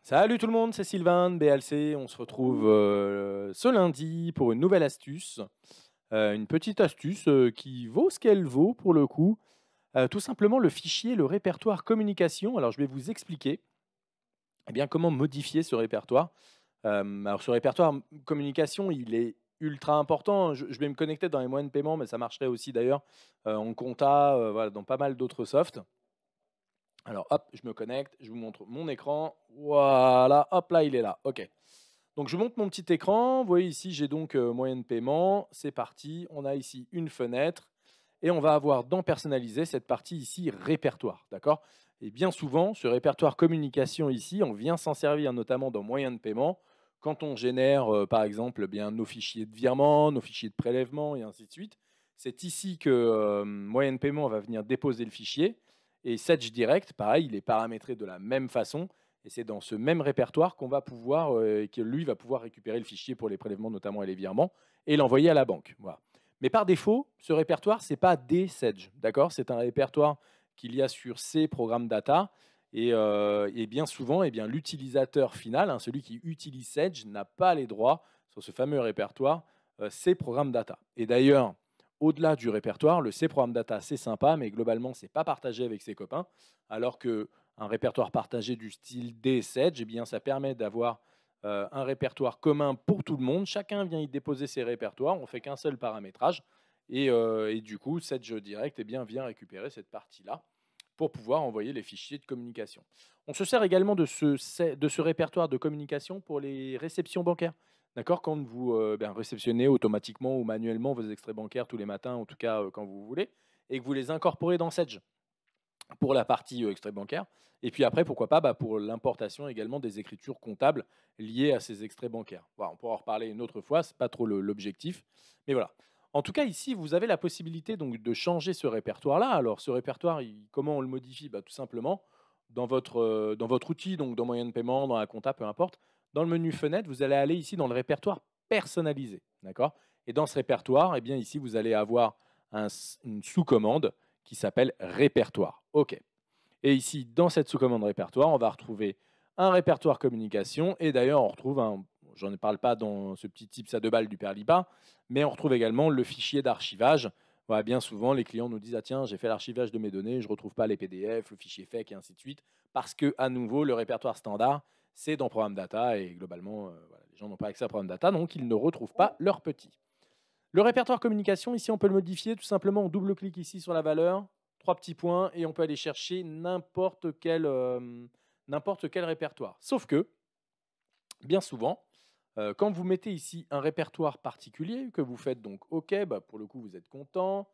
Salut tout le monde, c'est Sylvain de BLC. On se retrouve ce lundi pour une nouvelle astuce. Une petite astuce qui vaut ce qu'elle vaut pour le coup. Tout simplement le fichier, le répertoire communication. Alors je vais vous expliquer comment modifier ce répertoire. Alors ce répertoire communication, il est ultra important. Je vais me connecter dans les moyens de paiement, mais ça marcherait aussi d'ailleurs en compta, voilà, dans pas mal d'autres softs. Alors hop, je me connecte, je vous montre mon écran. Voilà, hop là, il est là. OK. Donc je monte mon petit écran. Vous voyez ici, j'ai donc moyen de paiement. C'est parti. On a ici une fenêtre et on va avoir dans personnaliser cette partie ici répertoire. D'accord. Et bien souvent, ce répertoire communication ici, on vient s'en servir notamment dans moyen de paiement quand on génère par exemple nos fichiers de virement, nos fichiers de prélèvement et ainsi de suite. C'est ici que moyen de paiement va venir déposer le fichier. Et Sedge Direct, pareil, il est paramétré de la même façon. Et c'est dans ce même répertoire qu'on va pouvoir, que lui va pouvoir récupérer le fichier pour les prélèvements notamment et les virements et l'envoyer à la banque. Voilà. Mais par défaut, ce répertoire, ce n'est pas des Sedge, d'accord. C'est un répertoire qu'il y a sur ces programmes data. Et bien souvent, l'utilisateur final, hein, celui qui utilise Sedge, n'a pas les droits sur ce fameux répertoire, ces programmes data. Et d'ailleurs, au-delà du répertoire, le C programme data, c'est sympa, mais globalement, ce n'est pas partagé avec ses copains, alors que un répertoire partagé du style D-Sedge, ça permet d'avoir un répertoire commun pour tout le monde. Chacun vient y déposer ses répertoires, on fait qu'un seul paramétrage. Et du coup, Sedge Direct vient récupérer cette partie-là pour pouvoir envoyer les fichiers de communication. On se sert également de ce répertoire de communication pour les réceptions bancaires. D'accord. Quand vous réceptionnez automatiquement ou manuellement vos extraits bancaires tous les matins, en tout cas quand vous voulez, et que vous les incorporez dans Sedge pour la partie extrait bancaire. Et puis après, pourquoi pas pour l'importation également des écritures comptables liées à ces extraits bancaires. Voilà, on pourra en reparler une autre fois, ce n'est pas trop l'objectif. Mais voilà. En tout cas, ici, vous avez la possibilité donc, de changer ce répertoire-là. Alors, ce répertoire, comment on le modifie? Tout simplement, dans votre outil, donc dans moyen de paiement, dans la compta, peu importe, dans le menu fenêtre, vous allez aller ici dans le répertoire personnalisé. D'accord. Et dans ce répertoire, ici, vous allez avoir une sous-commande qui s'appelle répertoire. OK. Et ici, dans cette sous-commande répertoire, on va retrouver un répertoire communication. Et d'ailleurs, on retrouve j'en parle pas dans ce petit tips à 2 balles du Perlipa, mais on retrouve également le fichier d'archivage. Voilà, bien souvent, les clients nous disent ah tiens, j'ai fait l'archivage de mes données, je ne retrouve pas les PDF, le fichier FAQ et ainsi de suite, parce que à nouveau, le répertoire standard, c'est dans Programme Data et globalement, les gens n'ont pas accès à Programme Data, donc ils ne retrouvent pas leur petit. Le répertoire communication, ici, on peut le modifier tout simplement. On double-clique ici sur la valeur, 3 petits points, et on peut aller chercher n'importe quel répertoire. Sauf que, bien souvent, quand vous mettez ici un répertoire particulier, que vous faites donc OK, pour le coup, vous êtes content,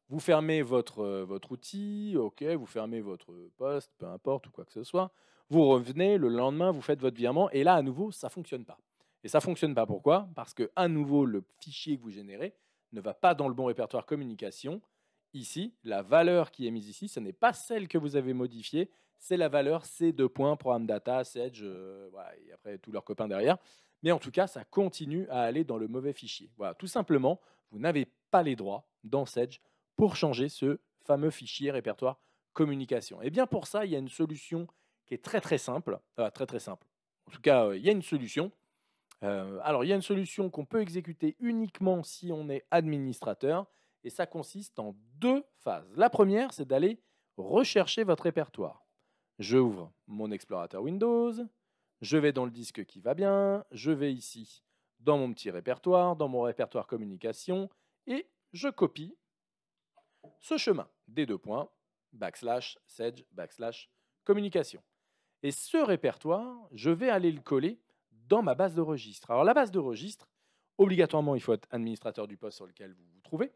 vous fermez votre outil, OK, vous fermez votre poste, peu importe, ou quoi que ce soit, vous revenez, le lendemain, vous faites votre virement, et là, à nouveau, ça ne fonctionne pas. Et ça ne fonctionne pas pourquoi? Parce que, à nouveau, le fichier que vous générez ne va pas dans le bon répertoire communication. Ici, la valeur qui est mise ici, ce n'est pas celle que vous avez modifiée, c'est la valeur C2 points, programme data, Sedge, voilà, et après tous leurs copains derrière. Mais en tout cas, ça continue à aller dans le mauvais fichier. Voilà, tout simplement, vous n'avez pas les droits dans Sedge pour changer ce fameux fichier répertoire communication. Et bien pour ça, il y a une solution qui est très très simple. Très très simple. En tout cas, il y a une solution. Alors, il y a une solution qu'on peut exécuter uniquement si on est administrateur, et ça consiste en 2 phases. La première, c'est d'aller rechercher votre répertoire. J'ouvre mon explorateur Windows, je vais dans le disque qui va bien, je vais ici dans mon petit répertoire, dans mon répertoire communication, et je copie ce chemin des 2 points, /sedge, /communication. Et ce répertoire, je vais aller le coller dans ma base de registre. Alors la base de registre, obligatoirement, il faut être administrateur du poste sur lequel vous vous trouvez.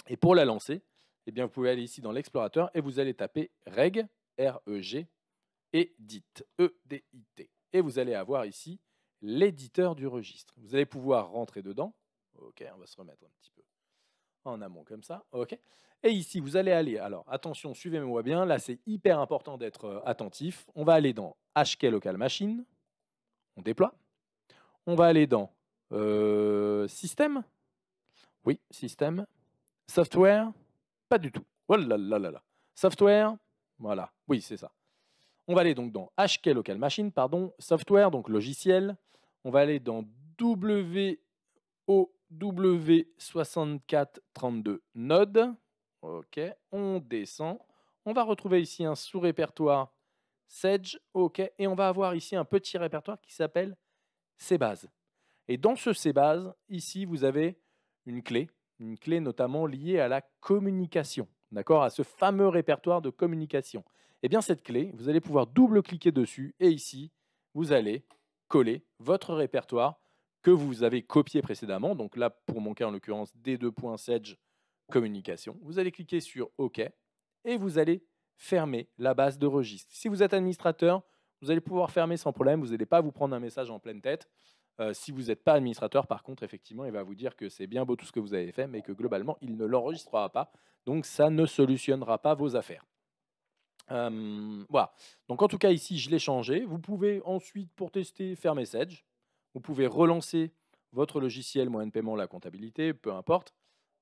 Et pour la lancer, vous pouvez aller ici dans l'explorateur et vous allez taper reg, R-E-G, edit, E-D-I-T. Et vous allez avoir ici l'éditeur du registre. Vous allez pouvoir rentrer dedans. OK, on va se remettre un petit peu en amont comme ça. OK. Et ici, vous allez aller, alors attention, suivez-moi bien, là c'est hyper important d'être attentif. On va aller dans HK Local Machine, on déploie. On va aller dans Système, oui, Système, Software, pas du tout. Oh là là là là. Software, voilà, oui c'est ça. On va aller donc dans HK Local Machine, pardon, Software, donc logiciel. On va aller dans WOW6432 Node. OK, on descend. On va retrouver ici un sous-répertoire Sedge. OK, et on va avoir ici un petit répertoire qui s'appelle CBase. Et dans ce CBase, ici, vous avez une clé notamment liée à la communication, d'accord, à ce fameux répertoire de communication. Eh bien, cette clé, vous allez pouvoir double-cliquer dessus et ici, vous allez coller votre répertoire que vous avez copié précédemment. Donc là, pour mon cas, en l'occurrence, D2.Sedge communication. Vous allez cliquer sur OK et vous allez fermer la base de registre. Si vous êtes administrateur, vous allez pouvoir fermer sans problème. Vous n'allez pas vous prendre un message en pleine tête. Si vous n'êtes pas administrateur, par contre, effectivement, il va vous dire que c'est bien beau tout ce que vous avez fait, mais que globalement, il ne l'enregistrera pas. Donc, ça ne solutionnera pas vos affaires. Voilà. Donc, en tout cas, ici, je l'ai changé. Vous pouvez ensuite, pour tester, fermer Sedge. Vous pouvez relancer votre logiciel moyen de paiement, la comptabilité, peu importe.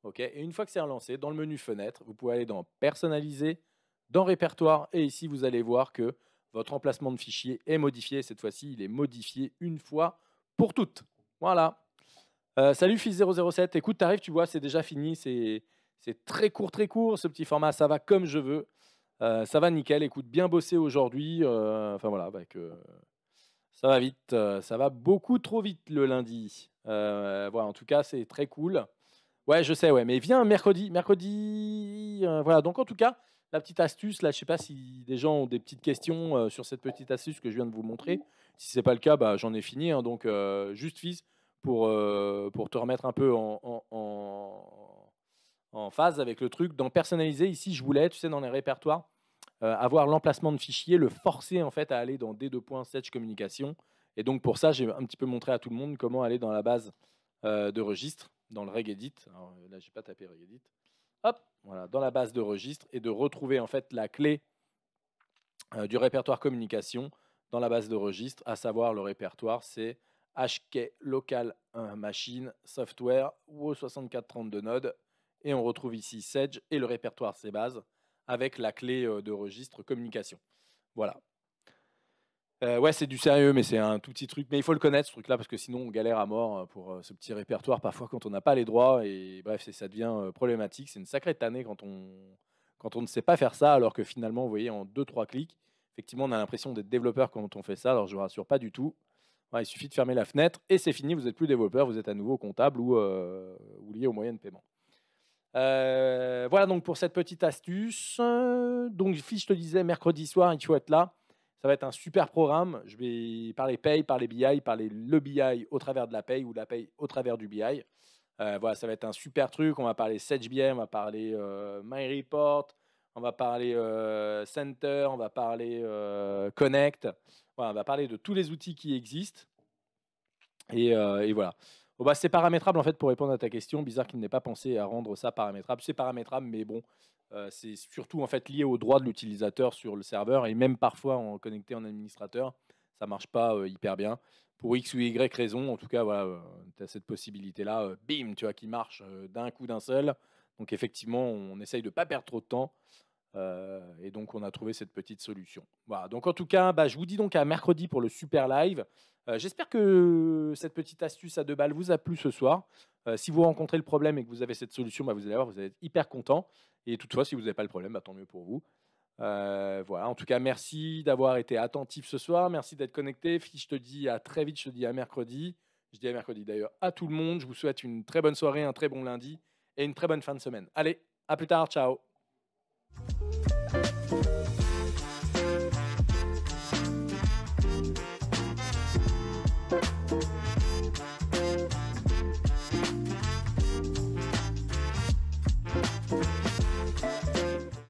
OK. Et une fois que c'est relancé, dans le menu fenêtre, vous pouvez aller dans Personnaliser, dans Répertoire, et ici, vous allez voir que votre emplacement de fichier est modifié. Cette fois-ci, il est modifié une fois pour toutes. Voilà. Salut Fils007. Écoute, t'arrives, tu vois, c'est déjà fini. C'est très court, ce petit format. Ça va comme je veux. Ça va nickel. Écoute, bien bossé aujourd'hui. Enfin voilà, ça va vite. Ça va beaucoup trop vite le lundi. Voilà, en tout cas, c'est très cool. Ouais, je sais, ouais, mais viens mercredi. Voilà, donc en tout cas, la petite astuce, là, je sais pas si des gens ont des petites questions sur cette petite astuce que je viens de vous montrer. Si c'est pas le cas, bah, j'en ai fini. Hein, donc, juste fils, pour te remettre un peu en phase avec le truc. Dans personnaliser, ici, je voulais, tu sais, dans les répertoires, avoir l'emplacement de fichier, le forcer en fait à aller dans D2.Sedge communication. Et donc, pour ça, j'ai un petit peu montré à tout le monde comment aller dans la base de registre, dans le regedit. Alors, là, j'ai pas tapé regedit. Hop, voilà, dans la base de registre et de retrouver en fait la clé du répertoire communication dans la base de registre, à savoir le répertoire, c'est HK Local Machine Software WO6432 Node. Et on retrouve ici Sedge et le répertoire CBase avec la clé de registre communication. Voilà. Ouais, c'est du sérieux, mais c'est un tout petit truc. Mais il faut le connaître, ce truc-là, parce que sinon, on galère à mort pour ce petit répertoire, parfois, quand on n'a pas les droits. Et bref, ça devient problématique. C'est une sacrée tannée quand on ne sait pas faire ça, alors que finalement, vous voyez, en 2-3 clics, effectivement, on a l'impression d'être développeur quand on fait ça. Alors, je ne vous rassure pas du tout. Ouais, il suffit de fermer la fenêtre et c'est fini. Vous n'êtes plus développeur, vous êtes à nouveau comptable ou lié aux moyens de paiement. Voilà donc pour cette petite astuce. Donc, si je te disais, mercredi soir, il faut être là. Ça va être un super programme. Je vais parler paye, parler BI, parler le BI au travers de la paye ou la paye au travers du BI. Voilà, ça va être un super truc. On va parler Sedge BI, on va parler My Report, on va parler Center, on va parler Connect. Voilà, on va parler de tous les outils qui existent. Et voilà. Bon, bah, c'est paramétrable en fait pour répondre à ta question. Bizarre qu'il n'ait pas pensé à rendre ça paramétrable. C'est paramétrable, mais bon, c'est surtout en fait lié au droit de l'utilisateur sur le serveur et même parfois en connecté en administrateur, ça marche pas hyper bien. Pour X ou Y raison, en tout cas, voilà, tu as cette possibilité-là, bim, tu vois, qui marche d'un coup d'un seul. Donc effectivement, on essaye de ne pas perdre trop de temps. Et donc, on a trouvé cette petite solution. Voilà. Donc, en tout cas, bah, je vous dis donc à mercredi pour le super live. J'espère que cette petite astuce à 2 balles vous a plu ce soir. Si vous rencontrez le problème et que vous avez cette solution, bah, vous allez voir, vous allez être hyper content. Et toutefois, si vous n'avez pas le problème, bah, tant mieux pour vous. Voilà. En tout cas, merci d'avoir été attentif ce soir. Merci d'être connecté. Je te dis à très vite. Je te dis à mercredi. Je dis à mercredi d'ailleurs à tout le monde. Je vous souhaite une très bonne soirée, un très bon lundi et une très bonne fin de semaine. Allez, à plus tard. Ciao.